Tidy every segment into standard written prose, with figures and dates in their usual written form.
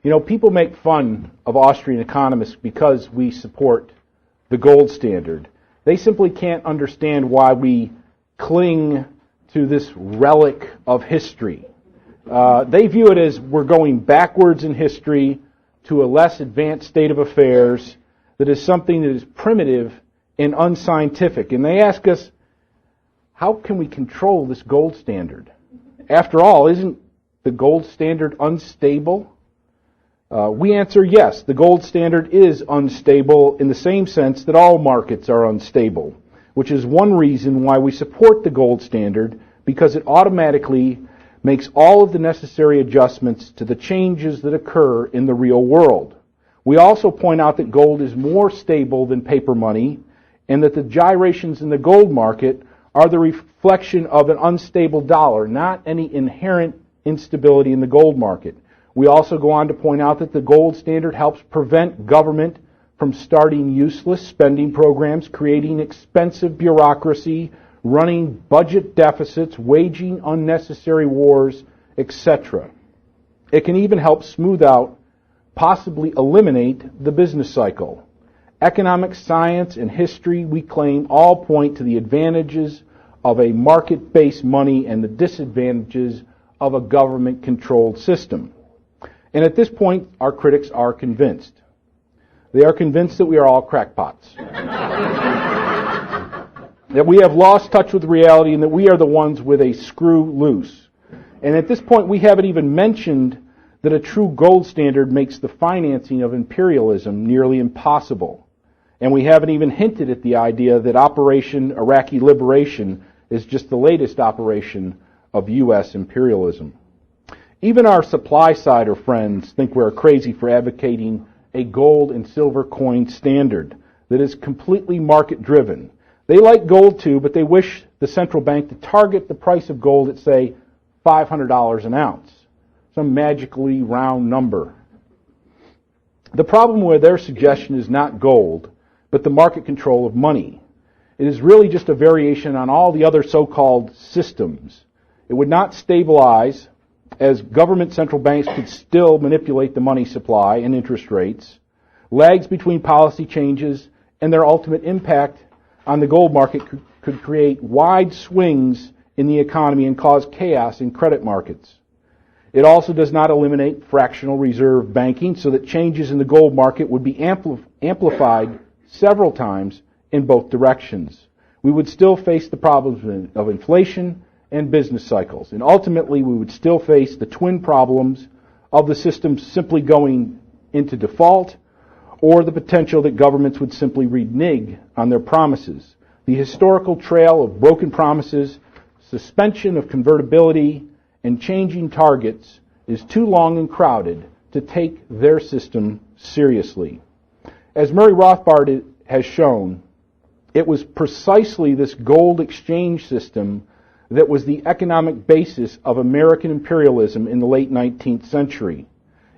You know, people make fun of Austrian economists because we support the gold standard. They simply can't understand why we cling to this relic of history. They view it as we're going backwards in history to a less advanced state of affairs that is something that is primitive and unscientific. And they ask us, how can we control this gold standard? After all, isn't the gold standard unstable? We answer yes, the gold standard is unstable in the same sense that all markets are unstable, which is one reason why we support the gold standard, because it automatically makes all of the necessary adjustments to the changes that occur in the real world. We also point out that gold is more stable than paper money, and that the gyrations in the gold market are the reflection of an unstable dollar, not any inherent instability in the gold market. We also go on to point out that the gold standard helps prevent government from starting useless spending programs, creating expensive bureaucracy, running budget deficits, waging unnecessary wars, etc. It can even help smooth out, possibly eliminate, the business cycle. Economic science and history, we claim, all point to the advantages of a market-based money and the disadvantages of a government-controlled system. And at this point, our critics are convinced. They are convinced that we are all crackpots. That we have lost touch with reality and that we are the ones with a screw loose. And at this point, we haven't even mentioned that a true gold standard makes the financing of imperialism nearly impossible. And we haven't even hinted at the idea that Operation Iraqi Liberation is just the latest operation of U.S. imperialism. Even our supply sider friends think we're crazy for advocating a gold and silver coin standard that is completely market-driven. They like gold too, but they wish the central bank to target the price of gold at, say, $500 an ounce, some magically round number. The problem with their suggestion is not gold, but the market control of money. It is really just a variation on all the other so-called systems. It would not stabilize, as government central banks could still manipulate the money supply and interest rates. Lags between policy changes and their ultimate impact on the gold market could create wide swings in the economy and cause chaos in credit markets. It also does not eliminate fractional reserve banking, so that changes in the gold market would be amplified several times in both directions. We would still face the problems of inflation and business cycles, and ultimately we would still face the twin problems of the system simply going into default, or the potential that governments would simply renege on their promises. The historical trail of broken promises, suspension of convertibility, and changing targets is too long and crowded to take their system seriously. As Murray Rothbard has shown, it was precisely this gold exchange system that was the economic basis of American imperialism in the late 19th century.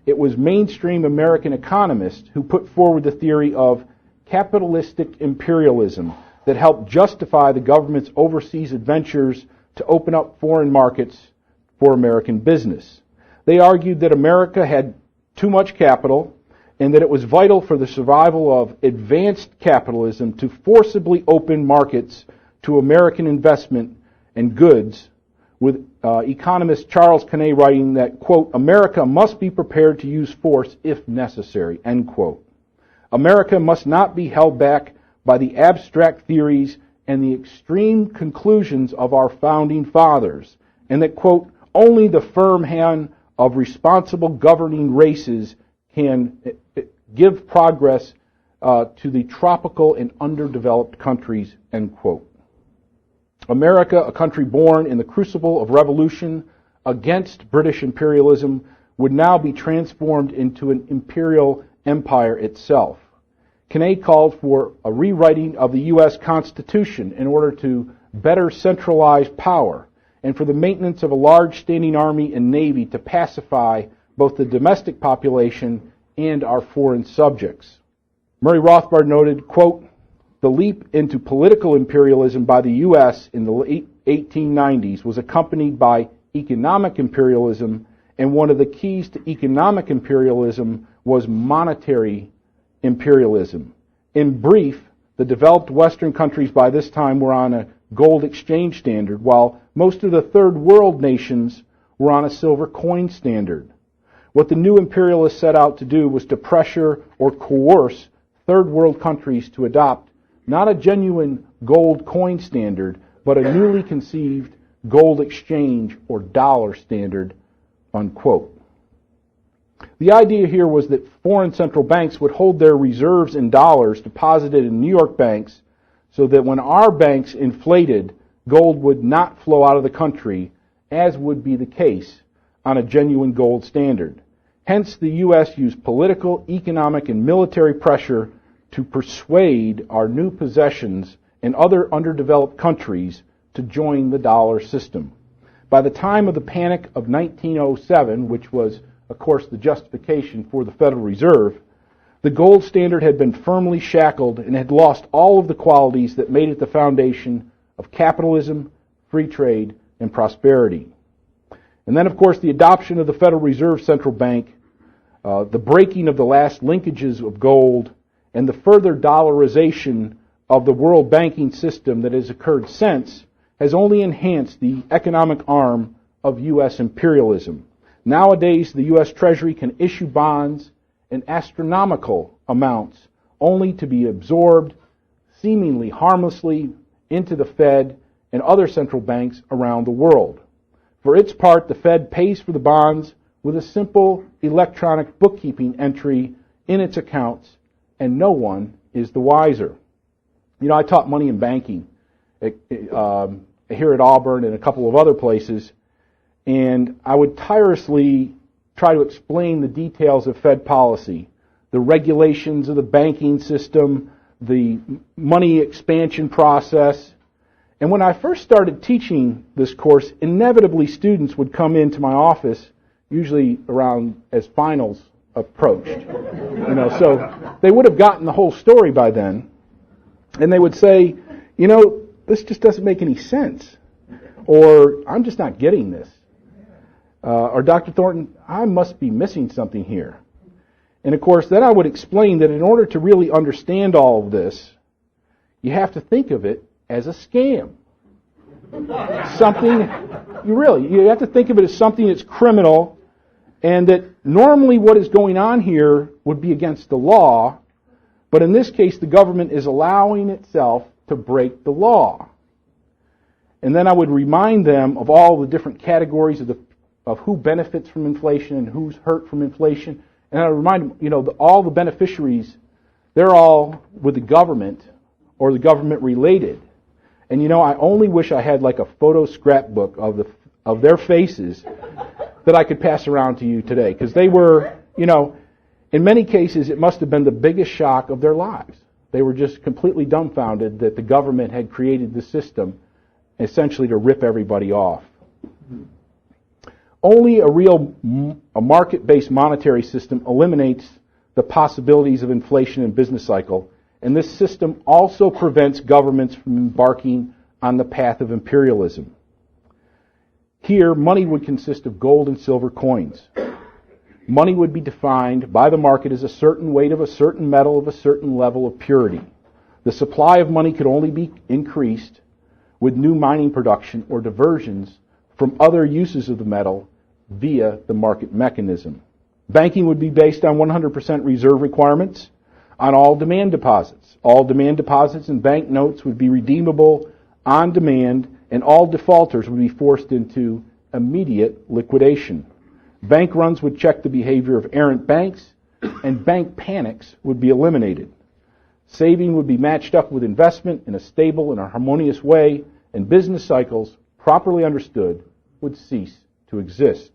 It was mainstream American economists who put forward the theory of capitalistic imperialism that helped justify the government's overseas adventures to open up foreign markets for American business. They argued that America had too much capital and that it was vital for the survival of advanced capitalism to forcibly open markets to American investment and goods, with economist Charles Kenney writing that, quote, America must be prepared to use force if necessary, end quote. America must not be held back by the abstract theories and the extreme conclusions of our founding fathers, and that, quote, only the firm hand of responsible governing races can give progress to the tropical and underdeveloped countries, end quote. America, a country born in the crucible of revolution against British imperialism, would now be transformed into an imperial empire itself. Kenney called for a rewriting of the U.S. Constitution in order to better centralize power and for the maintenance of a large standing army and navy to pacify both the domestic population and our foreign subjects. Murray Rothbard noted, quote, the leap into political imperialism by the U.S. in the late 1890s was accompanied by economic imperialism and one of the keys to economic imperialism was monetary imperialism. In brief, the developed Western countries by this time were on a gold exchange standard, while most of the third world nations were on a silver coin standard. What the new imperialists set out to do was to pressure or coerce third world countries to adopt not a genuine gold coin standard, but a newly conceived gold exchange or dollar standard, unquote. The idea here was that foreign central banks would hold their reserves in dollars deposited in New York banks so that when our banks inflated, gold would not flow out of the country, as would be the case on a genuine gold standard. Hence, the U.S. used political, economic, and military pressure to persuade our new possessions and other underdeveloped countries to join the dollar system. By the time of the Panic of 1907, which was, of course, the justification for the Federal Reserve, the gold standard had been firmly shackled and had lost all of the qualities that made it the foundation of capitalism, free trade, and prosperity. And then, of course, the adoption of the Federal Reserve Central Bank, the breaking of the last linkages of gold, and the further dollarization of the world banking system that has occurred since has only enhanced the economic arm of U.S. imperialism. Nowadays, the U.S. Treasury can issue bonds in astronomical amounts only to be absorbed seemingly harmlessly into the Fed and other central banks around the world. For its part, the Fed pays for the bonds with a simple electronic bookkeeping entry in its accounts, and no one is the wiser. You know, I taught money and banking here at Auburn and a couple of other places, and I would tirelessly try to explain the details of Fed policy, the regulations of the banking system, the money expansion process. And when I first started teaching this course, inevitably students would come into my office, usually around as finals approached. So they would have gotten the whole story by then, and they would say, this just doesn't make any sense, or I'm just not getting this. Or Dr. Thornton, I must be missing something here. And of course, then I would explain that in order to really understand all of this, you have to think of it as a scam. You have to think of it as something that's criminal, and that normally what is going on here would be against the law, but in this case the government is allowing itself to break the law. And then I would remind them of all the different categories of who benefits from inflation and who's hurt from inflation. And I remind them, all the beneficiaries, they're all with the government or the government related. And I only wish I had like a photo scrapbook of their faces that I could pass around to you today, because they were, in many cases it must have been the biggest shock of their lives. They were just completely dumbfounded that the government had created the system essentially to rip everybody off. Only a market-based monetary system eliminates the possibilities of inflation and business cycle, and this system also prevents governments from embarking on the path of imperialism. Here, money would consist of gold and silver coins. Money would be defined by the market as a certain weight of a certain metal of a certain level of purity. The supply of money could only be increased with new mining production or diversions from other uses of the metal via the market mechanism. Banking would be based on 100% reserve requirements on all demand deposits. All demand deposits and bank notes would be redeemable on demand, and all defaulters would be forced into immediate liquidation. Bank runs would check the behavior of errant banks, and bank panics would be eliminated. Saving would be matched up with investment in a stable and a harmonious way, and business cycles, properly understood, would cease to exist.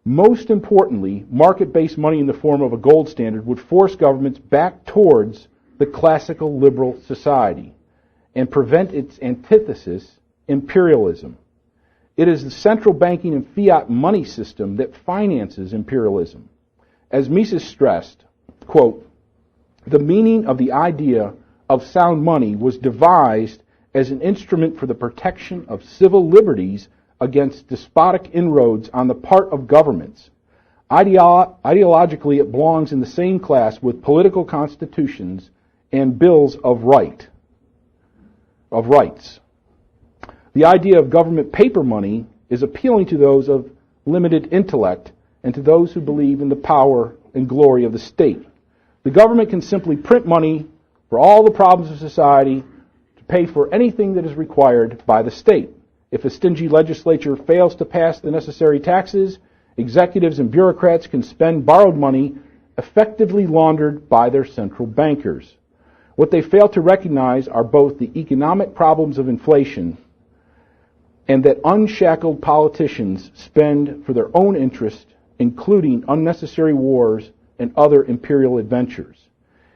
Most importantly, market-based money in the form of a gold standard would force governments back towards the classical liberal society and prevent its antithesis, imperialism. It is the central banking and fiat money system that finances imperialism. As Mises stressed, quote, "The meaning of the idea of sound money was devised as an instrument for the protection of civil liberties against despotic inroads on the part of governments. Ideologically, it belongs in the same class with political constitutions and bills of rights. The idea of government paper money is appealing to those of limited intellect and to those who believe in the power and glory of the state. The government can simply print money for all the problems of society to pay for anything that is required by the state. If a stingy legislature fails to pass the necessary taxes, executives and bureaucrats can spend borrowed money effectively laundered by their central bankers. What they fail to recognize are both the economic problems of inflation and that unshackled politicians spend for their own interest, including unnecessary wars and other imperial adventures.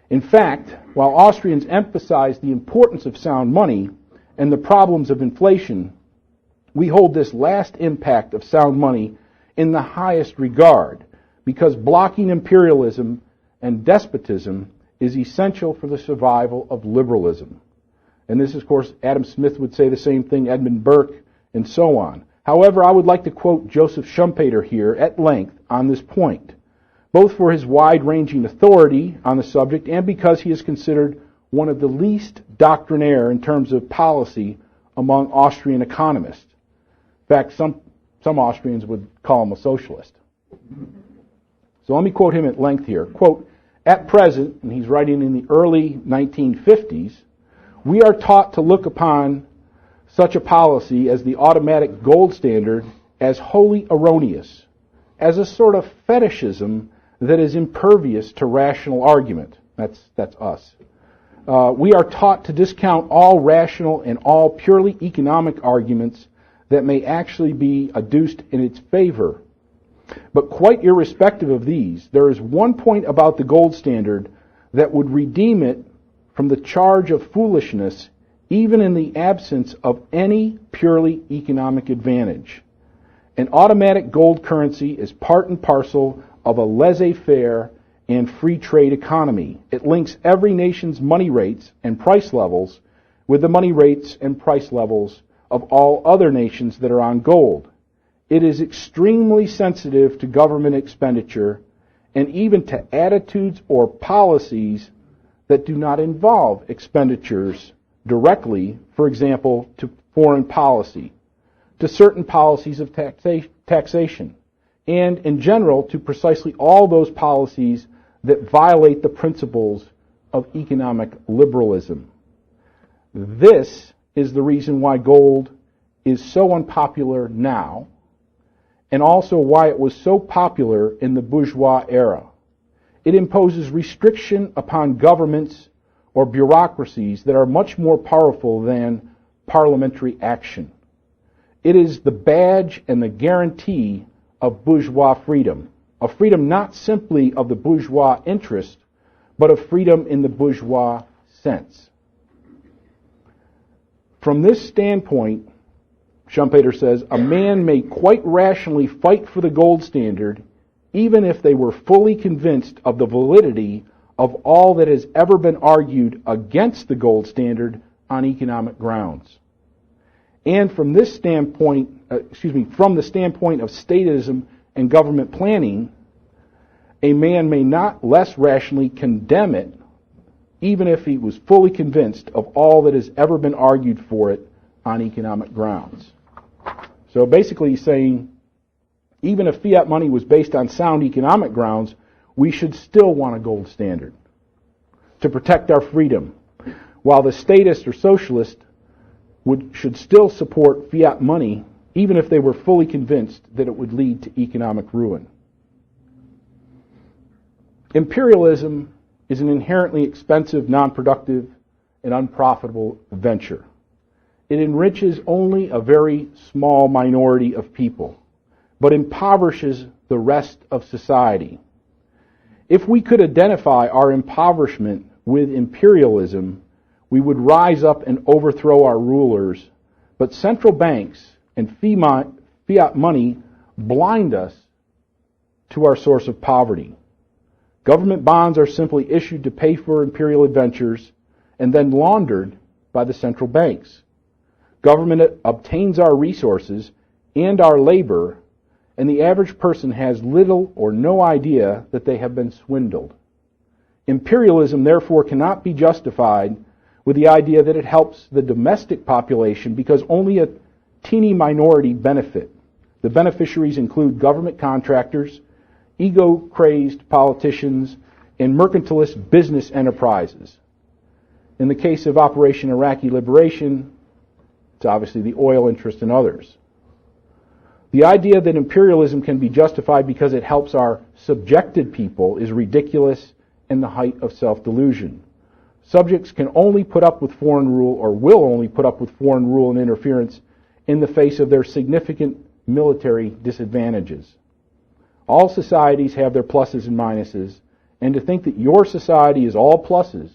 In fact, while Austrians emphasize the importance of sound money and the problems of inflation, we hold this last impact of sound money in the highest regard, because blocking imperialism and despotism is essential for the survival of liberalism. And this, of course, Adam Smith would say the same thing, Edmund Burke, and so on. However, I would like to quote Joseph Schumpeter here at length on this point, both for his wide-ranging authority on the subject and because he is considered one of the least doctrinaire in terms of policy among Austrian economists. In fact, some Austrians would call him a socialist. So let me quote him at length here. Quote, "At present," and he's writing in the early 1950s, "we are taught to look upon such a policy as the automatic gold standard as wholly erroneous, as a sort of fetishism that is impervious to rational argument." That's us. We are taught to discount all rational and all purely economic arguments that may actually be adduced in its favor. But quite irrespective of these, there is one point about the gold standard that would redeem it from the charge of foolishness, even in the absence of any purely economic advantage. An automatic gold currency is part and parcel of a laissez-faire and free trade economy. It links every nation's money rates and price levels with the money rates and price levels of all other nations that are on gold. It is extremely sensitive to government expenditure and even to attitudes or policies that do not involve expenditures directly, for example, to foreign policy, to certain policies of taxation, and in general to precisely all those policies that violate the principles of economic liberalism. This is the reason why gold is so unpopular now, and also why it was so popular in the bourgeois era. It imposes restriction upon governments or bureaucracies that are much more powerful than parliamentary action. It is the badge and the guarantee of bourgeois freedom, a freedom not simply of the bourgeois interest, but of freedom in the bourgeois sense. From this standpoint, Schumpeter says, a man may quite rationally fight for the gold standard even if they were fully convinced of the validity of all that has ever been argued against the gold standard on economic grounds. And from this standpoint, from the standpoint of statism and government planning, a man may not less rationally condemn it even if he was fully convinced of all that has ever been argued for it on economic grounds. So basically he's saying, even if fiat money was based on sound economic grounds, we should still want a gold standard to protect our freedom, while the statist or socialist should still support fiat money, even if they were fully convinced that it would lead to economic ruin. Imperialism is an inherently expensive, non-productive, and unprofitable venture. It enriches only a very small minority of people, but impoverishes the rest of society. If we could identify our impoverishment with imperialism, we would rise up and overthrow our rulers, but central banks and fiat money blind us to our source of poverty. Government bonds are simply issued to pay for imperial adventures and then laundered by the central banks. Government obtains our resources and our labor, and the average person has little or no idea that they have been swindled. Imperialism, therefore, cannot be justified with the idea that it helps the domestic population because only a teeny minority benefit. The beneficiaries include government contractors, ego-crazed politicians, and mercantilist business enterprises. In the case of Operation Iraqi Liberation, it's obviously the oil interest and others. The idea that imperialism can be justified because it helps our subjected people is ridiculous and the height of self-delusion. Subjects can only put up with foreign rule, or will only put up with foreign rule and interference in the face of their significant military disadvantages. All societies have their pluses and minuses, and to think that your society is all pluses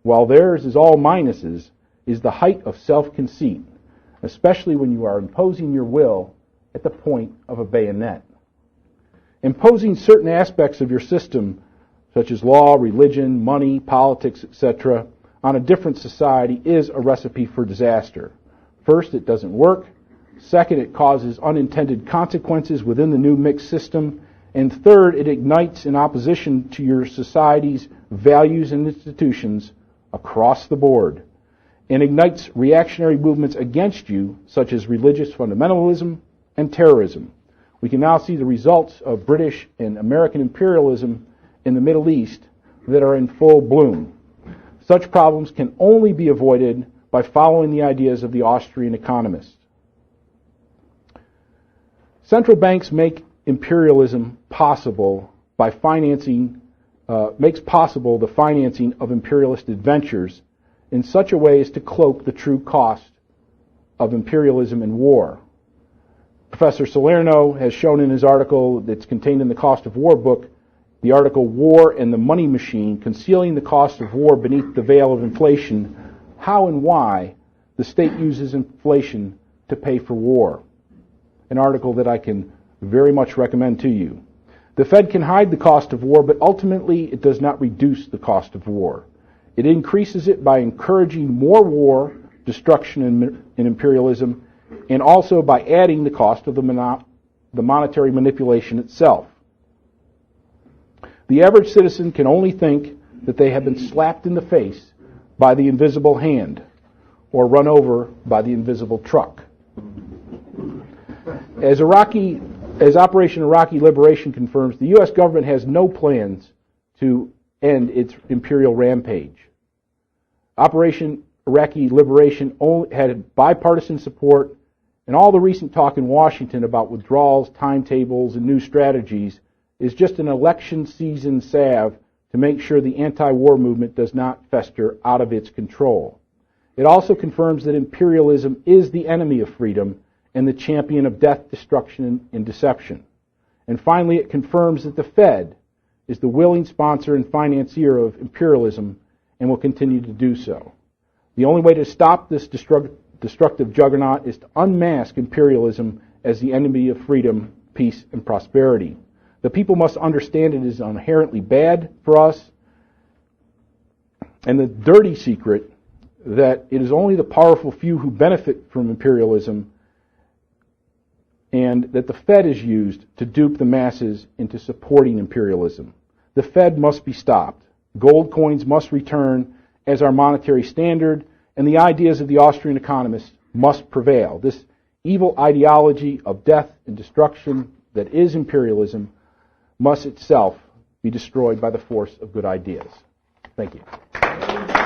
while theirs is all minuses is the height of self-conceit, especially when you are imposing your will at the point of a bayonet. Imposing certain aspects of your system, such as law, religion, money, politics, etc., on a different society is a recipe for disaster. First, it doesn't work. Second, it causes unintended consequences within the new mixed system. And third, it ignites an opposition to your society's values and institutions across the board, and ignites reactionary movements against you, such as religious fundamentalism and terrorism. We can now see the results of British and American imperialism in the Middle East that are in full bloom. Such problems can only be avoided by following the ideas of the Austrian economist. Central banks make imperialism possible by makes possible the financing of imperialist adventures in such a way as to cloak the true cost of imperialism and war. Professor Salerno has shown in his article that's contained in the Cost of War book, the article War and the Money Machine, Concealing the Cost of War Beneath the Veil of Inflation, how and why the state uses inflation to pay for war. An article that I can very much recommend to you. The Fed can hide the cost of war, but ultimately it does not reduce the cost of war. It increases it by encouraging more war, destruction, and imperialism, and also by adding the cost of the monetary manipulation itself. The average citizen can only think that they have been slapped in the face by the invisible hand or run over by the invisible truck. As Operation Iraqi Liberation confirms, the U.S. government has no plans to end its imperial rampage. Operation Iraqi Liberation had bipartisan support, and all the recent talk in Washington about withdrawals, timetables, and new strategies is just an election season salve to make sure the anti-war movement does not fester out of its control. It also confirms that imperialism is the enemy of freedom and the champion of death, destruction, and deception. And finally, it confirms that the Fed is the willing sponsor and financier of imperialism and will continue to do so. The only way to stop this destructive juggernaut is to unmask imperialism as the enemy of freedom, peace, and prosperity. The people must understand it is inherently bad for us, and the dirty secret that it is only the powerful few who benefit from imperialism, and that the Fed is used to dupe the masses into supporting imperialism. The Fed must be stopped. Gold coins must return as our monetary standard, and the ideas of the Austrian economists must prevail. This evil ideology of death and destruction that is imperialism must itself be destroyed by the force of good ideas. Thank you.